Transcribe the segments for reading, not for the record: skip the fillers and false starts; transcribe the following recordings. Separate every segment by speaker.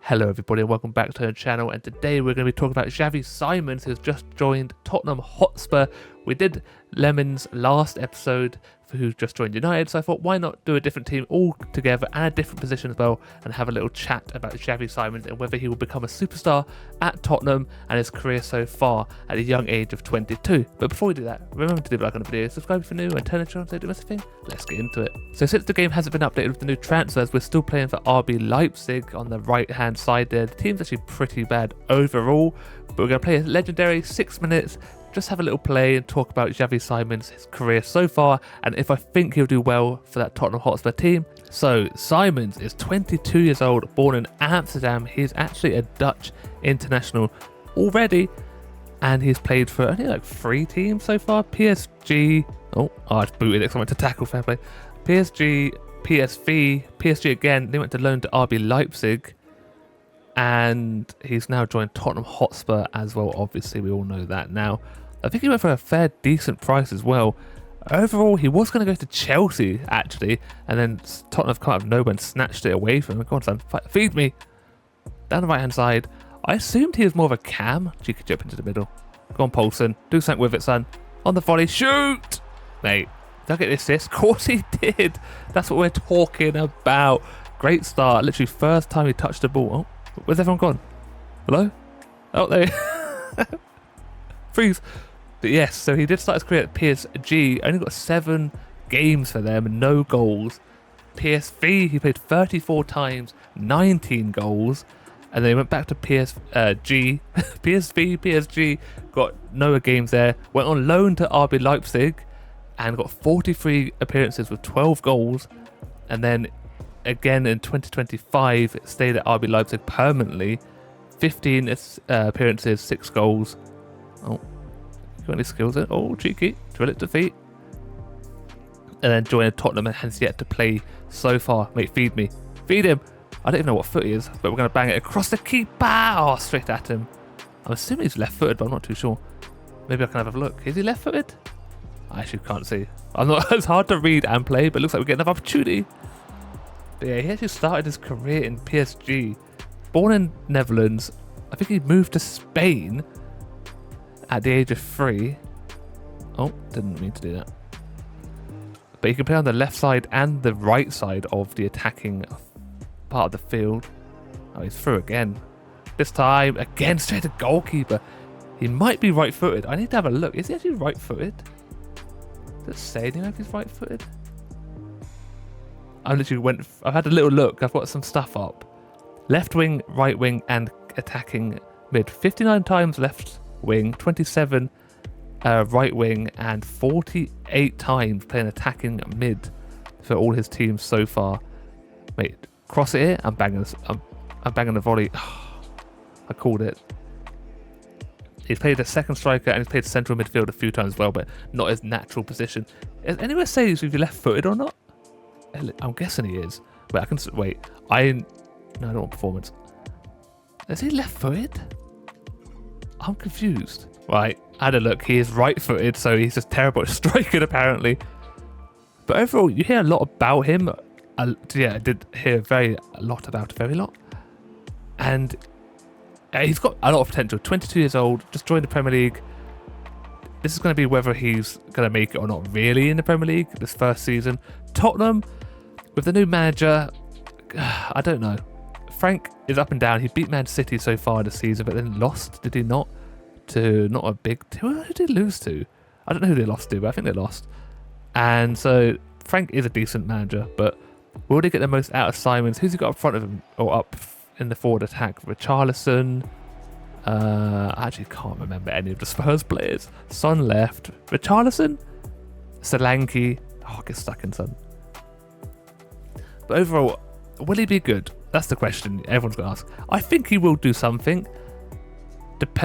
Speaker 1: Hello everybody and welcome back to our channel, and today we're going to be talking about Xavi Simons, who's just joined Tottenham Hotspur. We did Lemon's last episode for who's just joined United, so I thought why not do a different team all together and a different position as well, and have a little chat about Xavi Simons and whether he will become a superstar at Tottenham and his career so far at a young age of 22. But before we do that, remember to leave a like on the video, subscribe if you're new, and turn on the channel so you don't miss a thing. Let's get into it. So since the game hasn't been updated with the new transfers, we're still playing for RB Leipzig on the right hand side there. The team's actually pretty bad overall, but we're going to play a legendary 6 minutes, just have a little play and talk about Xavi Simons, his career so far, and if I think he'll do well for that Tottenham Hotspur team. So Simons is 22 years old, born in Amsterdam. He's actually a Dutch international already, and he's played for only like 3 teams so far. PSG, I just booted it, so I went to tackle, fair play. PSG, PSG again, they went to loan to RB Leipzig, and he's now joined Tottenham Hotspur as well. Obviously, we all know that now. I think he went for a fair decent price as well. Overall, he was going to go to Chelsea actually, and then Tottenham have come out of nowhere and snatched it away from him. Go on, son, feed me. Down the right hand side. I assumed he was more of a cam. Cheeky chip into the middle. Go on, Paulson. Do something with it, son. On the volley. Shoot! Mate, did I get the assist? Of course he did. That's what we're talking about. Great start. Literally first time he touched the ball. Oh, where's everyone gone? Hello? Oh, there. Freeze. But yes, so he did start his career at PSG. Only got 7 games for them and no goals. PSV, he played 34 times, 19 goals. And then he went back to PSG, got no games there. Went on loan to RB Leipzig and got 43 appearances with 12 goals. And then again in 2025, stayed at RB Leipzig permanently. 15 appearances, 6 goals. Oh, you got any skills there? Oh, cheeky. Drill it to feet. And then joined Tottenham and has yet to play so far. Mate, feed me. Feed him. I don't even know what foot he is, but we're going to bang it across the keeper. Oh, straight at him. I'm assuming he's left-footed, but I'm not too sure. Maybe I can have a look. Is he left-footed? I actually can't see. It's hard to read and play, but it looks like we get another opportunity. But yeah, he actually started his career in PSG. Born in Netherlands. I think he moved to Spain at the age of 3. Oh, didn't mean to do that. But he can play on the left side and the right side of the attacking part of the field. Oh, he's through again. This time, again, straight to goalkeeper. He might be right-footed. I need to have a look. Is he actually right-footed? Does it say anything if he's right-footed? I've had a little look. I've got some stuff up. Left wing, right wing, and attacking mid. 59 times left wing, 27 right wing, and 48 times playing attacking mid for all his teams so far. Wait, cross it here. I'm banging the volley. I called it. He's played a second striker and he's played central midfield a few times as well, but not his natural position. Is anyone say he's left-footed or not? I'm guessing he is. Wait, no, I don't want performance. Is he left-footed? I'm confused. Right, I had a look. He is right-footed, so he's just terrible at striking apparently. But overall, you hear a lot about him. Yeah, I did hear a lot about him, very lot. And he's got a lot of potential. 22 years old, just joined the Premier League. This is going to be whether he's going to make it or not really in the Premier League this first season. Tottenham, with the new manager, I don't know. Frank is up and down. He beat Man City so far this season, but then lost, did he not? To not a big team. Who did he lose to? I don't know who they lost to, but I think they lost. And so Frank is a decent manager, but will they get the most out of Simons? Who's he got up front of him or up in the forward attack? Richarlison. I actually can't remember any of the Spurs players. Son left. Richarlison? Solanke. Oh, get stuck in, son. But overall, will he be good? That's the question everyone's going to ask. I think he will do something.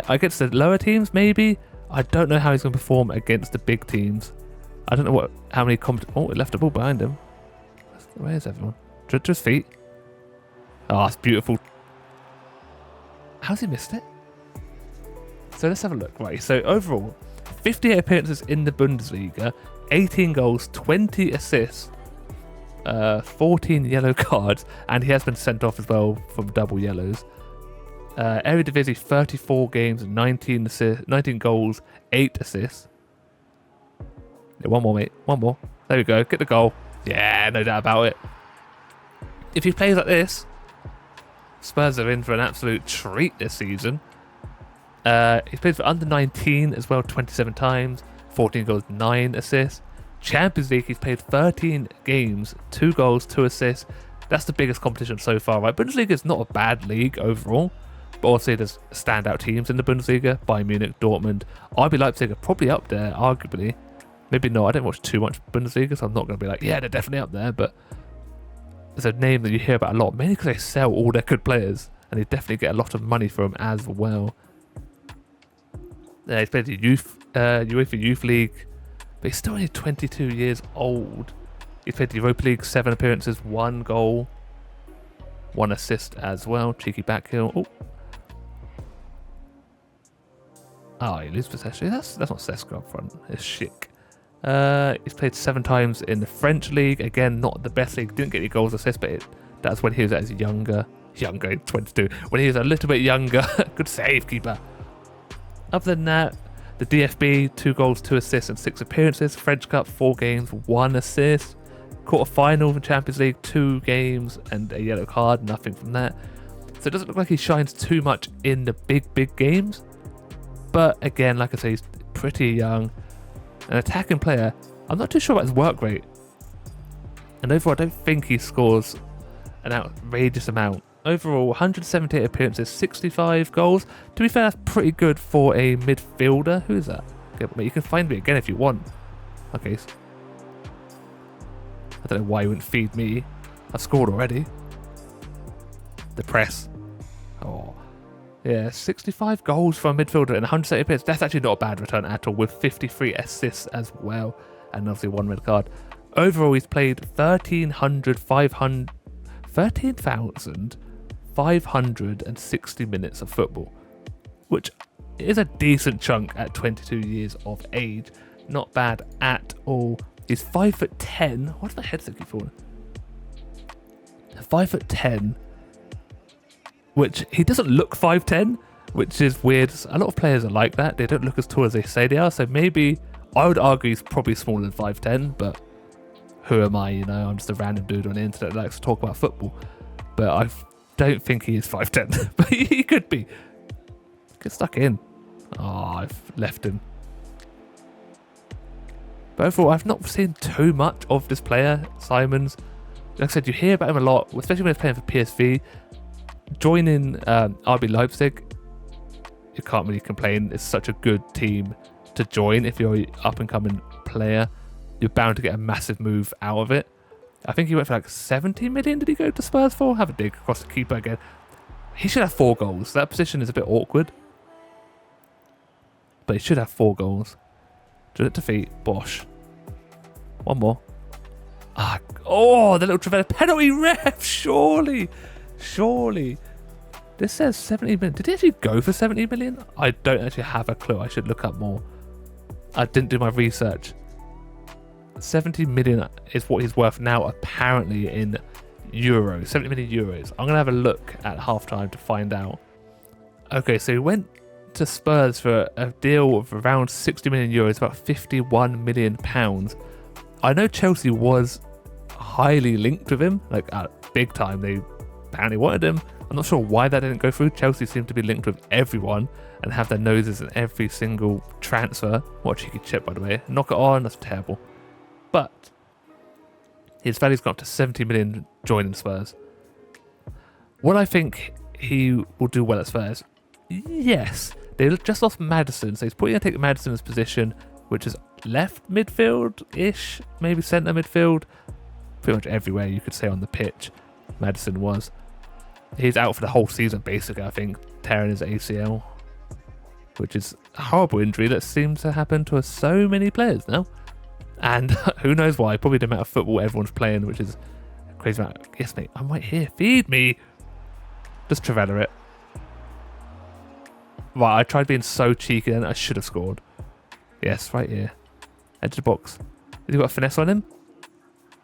Speaker 1: Against the lower teams, maybe. I don't know how he's going to perform against the big teams. I don't know how many... Oh, it left the ball behind him. Where's everyone? To his feet. Oh, it's beautiful. How's he missed it? So let's have a look. Right, so overall, 58 appearances in the Bundesliga, 18 goals, 20 assists. 14 yellow cards, and he has been sent off as well from double yellows. Eredivisie, 34 games, 19 goals, 8 assists. Yeah, one more, mate. One more. There we go. Get the goal. Yeah, no doubt about it. If he plays like this, Spurs are in for an absolute treat this season. He's played for under 19 as well, 27 times, 14 goals, 9 assists. Champions League, he's played 13 games, 2 goals, 2 assists. That's the biggest competition so far, right? Bundesliga is not a bad league overall, but also there's standout teams in the Bundesliga. Bayern Munich, Dortmund, RB Leipzig are probably up there, arguably. Maybe not. I don't watch too much Bundesliga, so I'm not going to be like, yeah, they're definitely up there, but there's a name that you hear about a lot, mainly because they sell all their good players, and they definitely get a lot of money for them as well. He's played the UEFA Youth League, but he's still only 22 years old. He's played the Europa League, 7 appearances, 1 goal, 1 assist as well. Cheeky back heel. Oh, he loses possession. That's not Sesko up front. It's Schick. He's played 7 times in the French league. Again, not the best league. Didn't get any goals, assists, but that's when he was at his younger, 22. When he was a little bit younger. Good save, keeper. Other than that, the DFB, 2 goals, 2 assists, and 6 appearances. French Cup, 4 games, 1 assist. Quarter-final of the Champions League, 2 games and a yellow card. Nothing from that. So it doesn't look like he shines too much in the big games. But again, like I say, he's pretty young. An attacking player. I'm not too sure about his work rate. And overall, I don't think he scores an outrageous amount. Overall, 178 appearances, 65 goals. To be fair, that's pretty good for a midfielder. Who is that? Okay, you can find me again if you want. Okay. I don't know why you wouldn't feed me. I've scored already. The press. Oh. Yeah, 65 goals for a midfielder and 170 appearances. That's actually not a bad return at all, with 53 assists as well. And obviously 1 red card. Overall, he's played 13,560 minutes of football, which is a decent chunk at 22 years of age. Not bad at all. He's 5'10". Why does my headset keep falling? 5'10", which he doesn't look 5'10", which is weird. A lot of players are like that. They don't look as tall as they say they are. So maybe I would argue he's probably smaller than 5'10", but who am I? You know, I'm just a random dude on the internet that likes to talk about football. But I don't think he is 5'10", but he could be. Get stuck in. Oh, I've left him. But overall, I've not seen too much of this player, Simons. Like I said, you hear about him a lot, especially when he's playing for PSV. Joining RB Leipzig, you can't really complain. It's such a good team to join if you're an up-and-coming player. You're bound to get a massive move out of it. I think he went for like 70 million. Did he go to Spurs for? Have a dig across the keeper again. He should have 4 goals. That position is a bit awkward. But he should have 4 goals. Direct defeat. Bosch. One more. Oh, the little Trevor penalty ref. Surely. This says 70 million. Did he actually go for 70 million? I don't actually have a clue. I should look up more. I didn't do my research. 70 million is what he's worth now, apparently, in euros. 70 million euros. I'm going to have a look at halftime to find out. Okay, so he went to Spurs for a deal of around 60 million euros, about 51 million pounds. I know Chelsea was highly linked with him, like at big time. They apparently wanted him. I'm not sure why that didn't go through. Chelsea seem to be linked with everyone and have their noses in every single transfer. What a cheeky chip, by the way. Knock it on, that's terrible. But his value's gone up to 70 million joining Spurs. Will I think he will do well at Spurs? Yes. They just lost Maddison, so he's probably going to take Maddison's position, which is left midfield-ish, maybe centre midfield. Pretty much everywhere you could say on the pitch, Maddison was. He's out for the whole season, basically, I think, tearing his ACL, which is a horrible injury that seems to happen to so many players now. And who knows why? Probably the amount of football everyone's playing, which is a crazy amount. Yes, mate, I'm right here. Feed me. Just Trevella it. Right, I tried being so cheeky then. I should have scored. Yes, right here. Edge of the box. Has he got a finesse on him?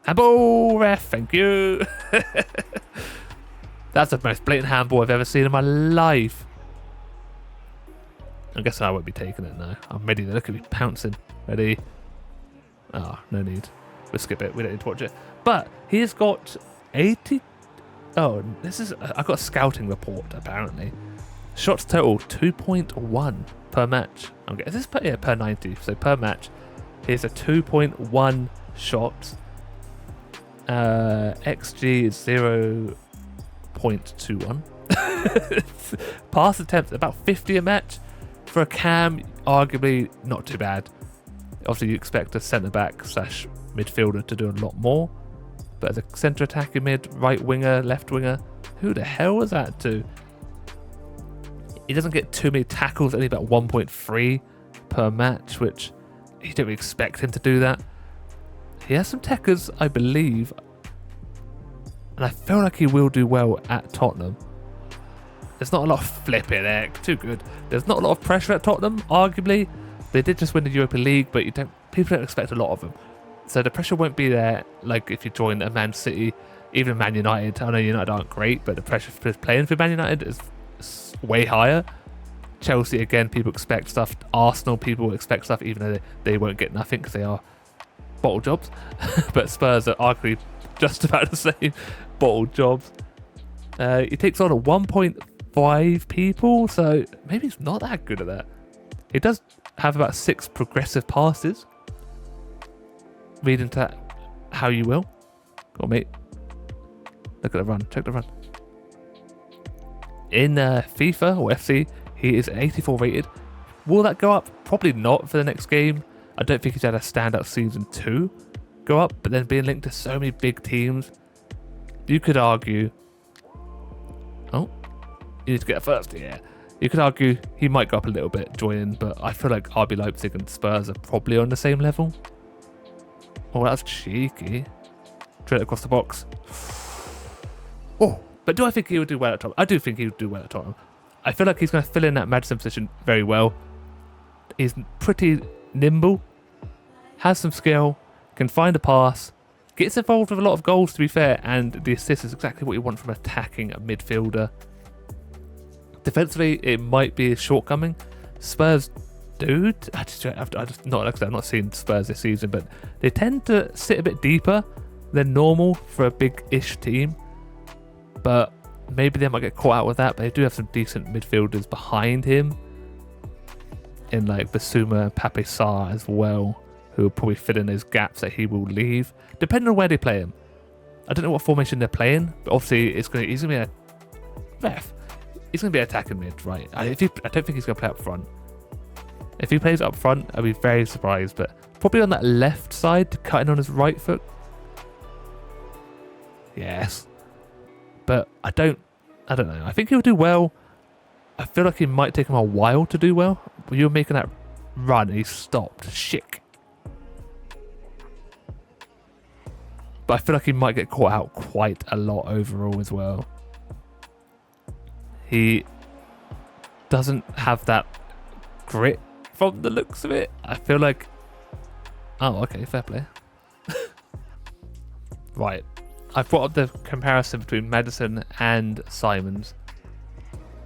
Speaker 1: Handball, ref, thank you. That's the most blatant handball I've ever seen in my life. I'm guessing I won't be taking it now. I'm ready. Look at me pouncing. Ready? Oh, no need. We'll skip it. We don't need to watch it. But he's got 80. Oh, this is. I got a scouting report apparently. Shots total 2.1 per match. Okay, is this per 90? So per match, here's a 2.1 shots. XG is 0.21. Pass attempts about 50 a match. For a cam, arguably not too bad. Obviously, you expect a centre back / midfielder to do a lot more. But as a centre attacking mid, right winger, left winger, who the hell was that to? He doesn't get too many tackles, only about 1.3 per match, which you don't really expect him to do that. He has some techers, I believe, and I feel like he will do well at Tottenham. There's not a lot of flipping heck, too good. There's not a lot of pressure at Tottenham, arguably. They did just win the Europa League, but people don't expect a lot of them. So the pressure won't be there like if you join a Man City, even Man United. I know United aren't great, but the pressure for playing for Man United is way higher. Chelsea, again, people expect stuff. Arsenal, people expect stuff, even though they won't get nothing because they are bottle jobs. But Spurs are arguably just about the same bottle jobs. He takes on a 1.5 people, so maybe he's not that good at that. He does have about 6 progressive passes. Read into that how you will. Go on, mate. Look at the run. Check the run. In FIFA or FC, he is 84 rated. Will that go up? Probably not for the next game. I don't think he's had a standout season 2 go up, but then being linked to so many big teams, you could argue... Oh, you need to get it first, yeah. You could argue he might go up a little bit, joining, but I feel like RB Leipzig and Spurs are probably on the same level. Oh, that's cheeky. Straight across the box. Oh, but do I think he would do well at Tottenham? I do think he would do well at Tottenham. I feel like he's going to fill in that Maddison position very well. He's pretty nimble, has some skill, can find a pass, gets involved with a lot of goals, to be fair, and the assist is exactly what you want from attacking a midfielder. Defensively, it might be a shortcoming. Spurs, dude, I've not seen Spurs this season, but they tend to sit a bit deeper than normal for a big-ish team. But maybe they might get caught out with that. But they do have some decent midfielders behind him, in like Basuma and Pape Sarr as well, who will probably fill in those gaps that he will leave, depending on where they play him. I don't know what formation they're playing, but obviously he's gonna be a ref. He's going to be attacking mid, right? I don't think he's going to play up front. If he plays up front, I'd be very surprised. But probably on that left side, cutting on his right foot. Yes. But I don't know. I think he'll do well. I feel like it might take him a while to do well. But you're making that run and he stopped. Schick. But I feel like he might get caught out quite a lot overall as well. He doesn't have that grit from the looks of it. I feel like... Oh, okay, fair play. Right. I've brought up the comparison between Maddison and Simons.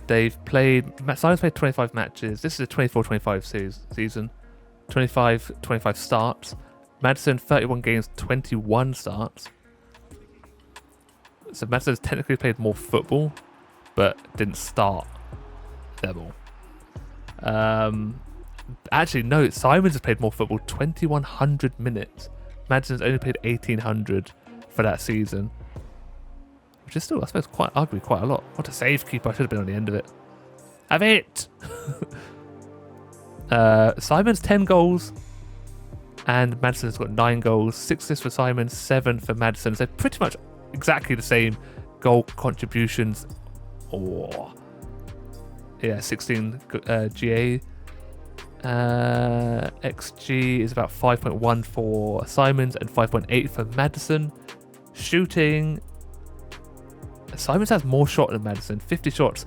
Speaker 1: Simons played 25 matches. This is a 24-25 season. 25 starts. Maddison, 31 games, 21 starts. So Maddison's technically played more football, but didn't start them all. Actually, no, Simons has played more football, 2,100 minutes. Maddison's only played 1,800 for that season, which is still, I suppose, quite a lot. What a save keeper! I should have been on the end of it. Have it! Simons 10 goals, and Maddison's got 9 goals, 6 assists for Simons, 7 for Maddison. So pretty much exactly the same goal contributions. Oh, yeah, 16 GA. XG is about 5.1 for Simons and 5.8 for Maddison. Shooting, Simons has more shot than Maddison, 50 shots,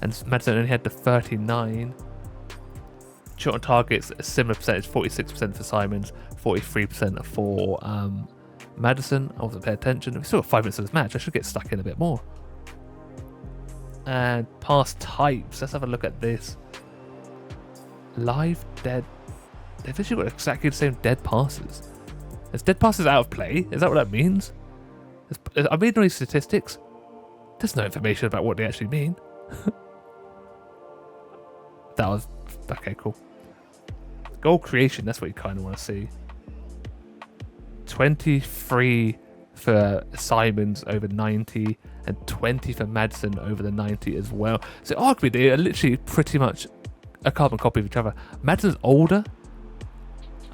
Speaker 1: and Maddison only had the 39. Shot on targets, a similar percentage, 46% for Simons, 43% for Maddison, I wasn't paying attention. We've still got 5 minutes of this match. I should get stuck in a bit more. And pass types. Let's have a look at this. Live dead. They've actually got exactly the same dead passes. Is dead passes out of play? Is that what that means? I'm reading all these statistics. There's no information about what they actually mean. That was... Okay, cool. Goal creation, that's what you kind of want to see. 23 for Simons over 90 and 20 for Maddison over the 90 as well. So arguably they are literally pretty much a carbon copy of each other. Maddison's older.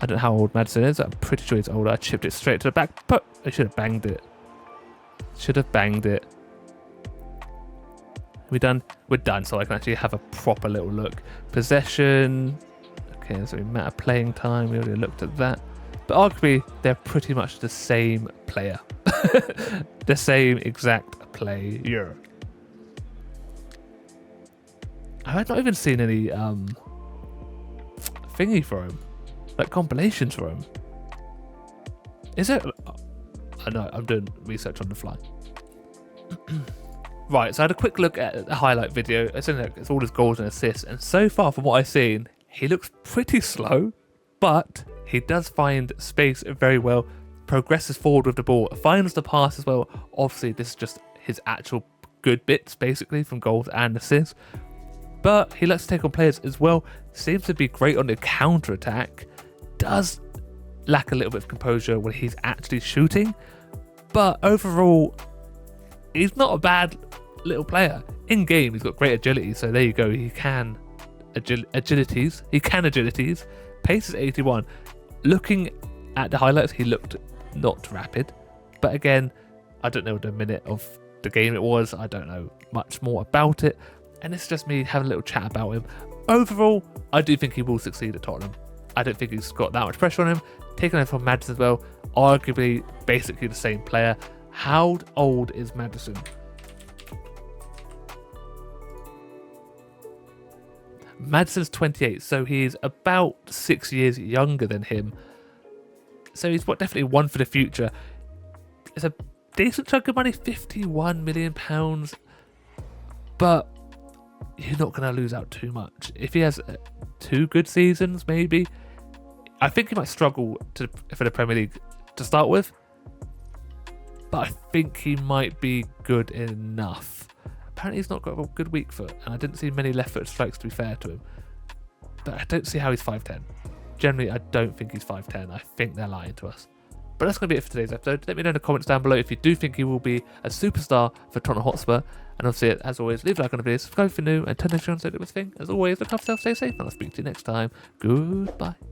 Speaker 1: I don't know how old Maddison is. I'm pretty sure he's older. I chipped it straight to the back, but I should have banged it. Should have banged it. We done? We're done, so I can actually have a proper little look. Possession. Okay, so we met a playing time. We already looked at that. But arguably, they're pretty much the same player. The same exact player. I've not even seen any thingy for him. Like compilations for him. Is it? I know, I'm doing research on the fly. Right, so I had a quick look at the highlight video. It's all his goals and assists. And so far, from what I've seen, he looks pretty slow, but he does find space very well, progresses forward with the ball, finds the pass as well. Obviously, this is just his actual good bits, basically, from goals and assists. But he likes to take on players as well. Seems to be great on the counter-attack. Does lack a little bit of composure when he's actually shooting. But overall, he's not a bad little player. In game, he's got great agility. So there you go. He can agilities. He can agilities. Pace is 81. Looking at the highlights, he looked not rapid. But again, I don't know the minute of the game it was. I don't know much more about it. And it's just me having a little chat about him. Overall, I do think he will succeed at Tottenham. I don't think he's got that much pressure on him. Taking over from Maddison as well. Arguably, basically the same player. How old is Maddison? Maddison's 28, so he's about 6 years younger than him. So he's definitely one for the future. It's a decent chunk of money, £51 million. But you're not going to lose out too much. If he has 2 good seasons, maybe. I think he might struggle for the Premier League to start with. But I think he might be good enough. Apparently he's not got a good weak foot, and I didn't see many left foot strikes, to be fair to him. But I don't see how he's 5'10". Generally, I don't think he's 5'10". I think they're lying to us. But that's going to be it for today's episode. Let me know in the comments down below if you do think he will be a superstar for Tottenham Hotspur. And obviously, as always, leave a like on the video, subscribe if you're new, and turn notifications on so it was thing. As always, look after yourself, stay safe, and I'll speak to you next time. Goodbye.